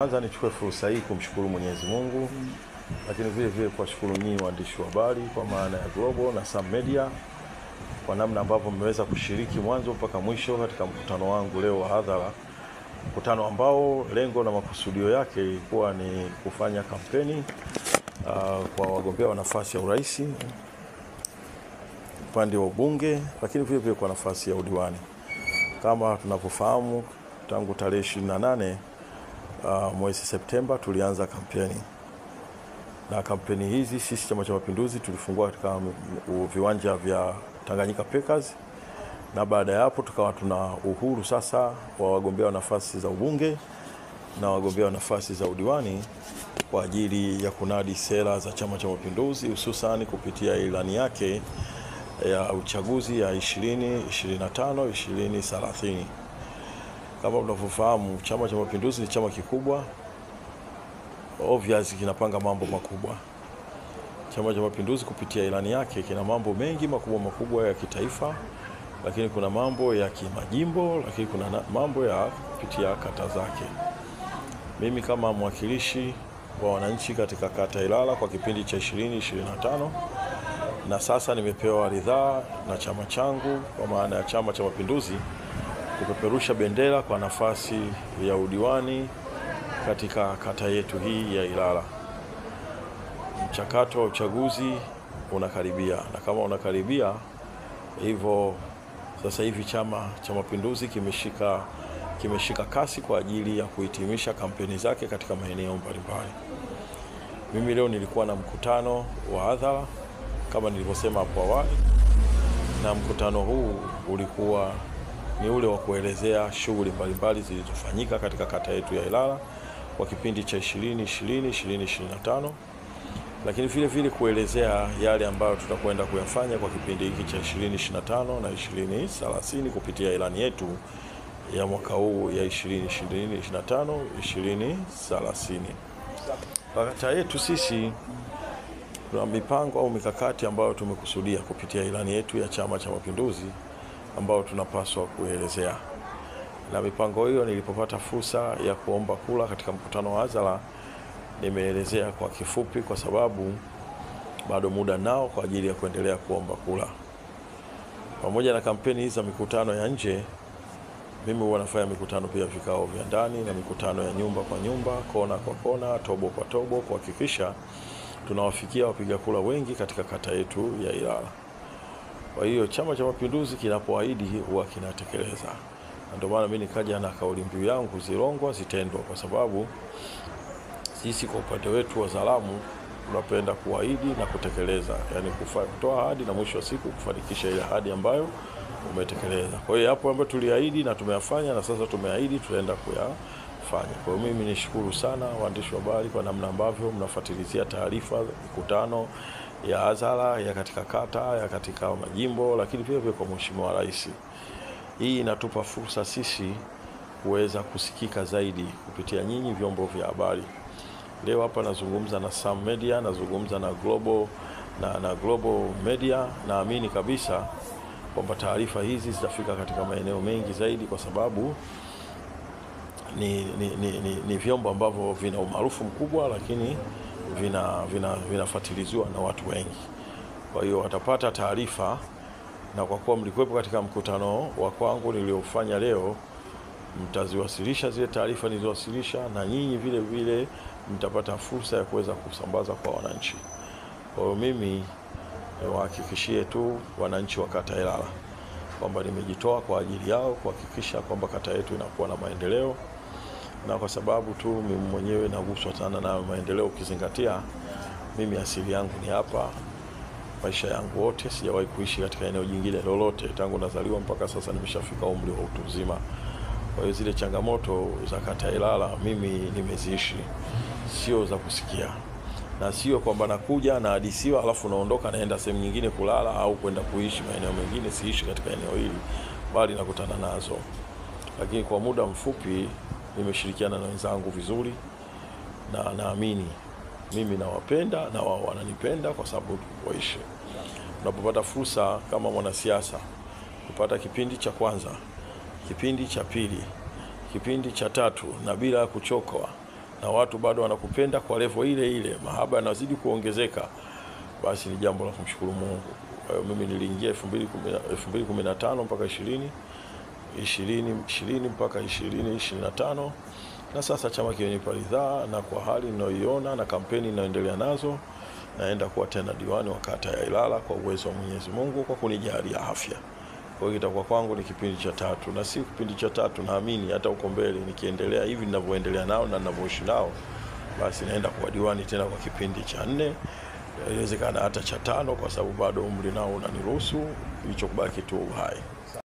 Kwanza nichukue fursa hii kumshukuru Mwenyezi Mungu, lakini vile vile kuwashukuru nyinyi waandishi wa habari kwa maana ya Global na Sam Media kwa namna ambavyo mmeweza kushiriki mwanzo mpaka mwisho katika mkutano wangu leo wa hadhara. Mkutano ambao lengo na makusudio yake ilikuwa ni kufanya kampeni kwa wagombea wa nafasi ya urais, upande wa ubunge, lakini vile vile kwa nafasi ya udiwani. Kama tunavyofahamu, tangu tarehe 28 mwezi Septemba tulianza kampeni. Na kampeni hizi sisi Chama cha Mapinduzi tulifungua katika viwanja vya Tanganyika Packers, na baada ya hapo tukawa tuna uhuru sasa wa wagombea wa nafasi za ubunge na wagombea wa nafasi za udiwani kwa ajili ya kunadi sera za Chama cha Mapinduzi, hususan kupitia ilani yake ya uchaguzi ya 2025 2030. Kama unavyofahamu, Chama cha Mapinduzi ni chama kikubwa, obviously kinapanga mambo makubwa. Chama cha Mapinduzi kupitia ilani yake kina mambo mengi makubwa ya kitaifa, lakini kuna mambo ya kimajimbo, lakini kuna mambo ya kupitia kata zake. Mimi kama mwakilishi wa wananchi katika kata Ilala kwa kipindi cha 2025, na sasa nimepewa ridhaa na chama changu kwa maana ya Chama cha Mapinduzi kupeperusha bendera kwa nafasi ya udiwani katika kata yetu hii ya Ilala. Mchakato wa uchaguzi unakaribia, na kama unakaribia hivyo sasa hivi Chama cha Mapinduzi kimeshika kasi kwa ajili ya kuhitimisha kampeni zake katika maeneo mbalimbali. Mimi leo nilikuwa na mkutano wa hadhara kama nilivyosema hapo awali, na mkutano huu ulikuwa ni ule wa kuelezea shughuli mbalimbali zilizofanyika katika kata yetu ya Ilala kwa kipindi cha 2020-2025, lakini vile vile kuelezea yale ambayo tutakwenda kuyafanya kwa kipindi hiki cha 2025 na 2030 kupitia ilani yetu ya mwaka huu ya 2025-2030. Kata yetu sisi tuna mipango au mikakati ambayo tumekusudia kupitia ilani yetu ya Chama cha Mapinduzi ambao tunapaswa kuelezea. Na mipango hiyo nilipopata fursa ya kuomba kula katika mkutano wa hadhara nimeelezea kwa kifupi, kwa sababu bado muda nao kwa ajili ya kuendelea kuomba kula. Pamoja na kampeni hizi za mikutano ya nje, mimi huwa nafanya mikutano pia vikao vya ndani na mikutano ya nyumba kwa nyumba, kona kwa kona, tobo kwa tobo, kuhakikisha tunawafikia wapiga kula wengi katika kata yetu ya Ilala. Kwa hiyo Chama cha Mapinduzi kinapoahidi huwa kinatekeleza. Ndio maana mimi nikaja na kauli mbiu yangu, zilongwa zitendwa, kwa sababu sisi kwa upande wetu wa Zalamu tunapenda kuahidi na kutekeleza, yani kutoa ahadi na mwisho wa siku kufanikisha ile ahadi ambayo umetekeleza. Kwa hiyo hapo ambapo tuliahidi na tumeyafanya, na sasa tumeahidi tunaenda kuyafanya. Kwa hiyo mimi nishukuru sana waandishi wa habari kwa namna ambavyo mnafuatilizia taarifa, mikutano ya hadhara ya katika kata, ya katika majimbo, lakini pia kwa Mheshimiwa Rais. Hii inatupa fursa sisi kuweza kusikika zaidi kupitia nyinyi vyombo vya habari. Leo hapa nazungumza na Sam Media, nazungumza na Global Media. Naamini kabisa kwamba taarifa hizi zitafika katika maeneo mengi zaidi, kwa sababu ni vyombo ambavyo vina umaarufu mkubwa, lakini vinafuatiliziwa na watu wengi. Kwa hiyo watapata taarifa, na kwa kuwa mlikuwepo katika mkutano wa kwangu niliofanya leo, mtaziwasilisha zile taarifa nilizowasilisha, na nyinyi vile vile mtapata fursa ya kuweza kusambaza kwa wananchi. Kwa hiyo mimi niwahakikishie tu wananchi wa kata Ilala kwamba nimejitoa kwa ajili yao kuhakikisha kwamba kata yetu inakuwa na maendeleo, na kwa sababu tu mimi mwenyewe naguswa sana na maendeleo, ukizingatia mimi asili yangu ni hapa. Maisha yangu wote sijawahi kuishi katika eneo jingine lolote tangu nazaliwa mpaka sasa nimeshafika umri wa utu uzima. Kwa hiyo zile changamoto za kata Ilala mimi nimeziishi, sio za kusikia, na sio kwamba nakuja na hadisiwa alafu naondoka naenda sehemu nyingine kulala au kwenda kuishi maeneo mengine. Siishi katika eneo hili, bali nakutana nazo. Lakini kwa muda mfupi nimeshirikiana na wenzangu vizuri, na naamini mimi nawapenda na wao wananipenda kwa sababu waishi. Unapopata fursa kama mwanasiasa kupata kipindi cha kwanza, kipindi cha pili, kipindi cha tatu, na bila kuchoka na watu bado wanakupenda kwa level ile ile, mahaba yanazidi kuongezeka, basi ni jambo la kumshukuru Mungu. Kwa hiyo mimi niliingia 2015 mpaka 2020 mpaka 2025, na sasa chama kimenipa ridhaa, na kwa hali ninayoiona na kampeni ninayoendelea nazo, naenda kuwa tena diwani wa kata ya Ilala kwa uwezo wa Mwenyezi Mungu, kwa kunijalia afya. Kwa hiyo itakuwa kwangu ni kipindi cha 3, na si kipindi cha 3, naamini hata uko mbele nikiendelea hivi ninavyoendelea nao na ninavyoishi nao, basi naenda kuwa diwani tena kwa kipindi cha 4, inawezekana hata cha 5, kwa sababu bado umri nao unaniruhusu, kilichobaki tu uhai.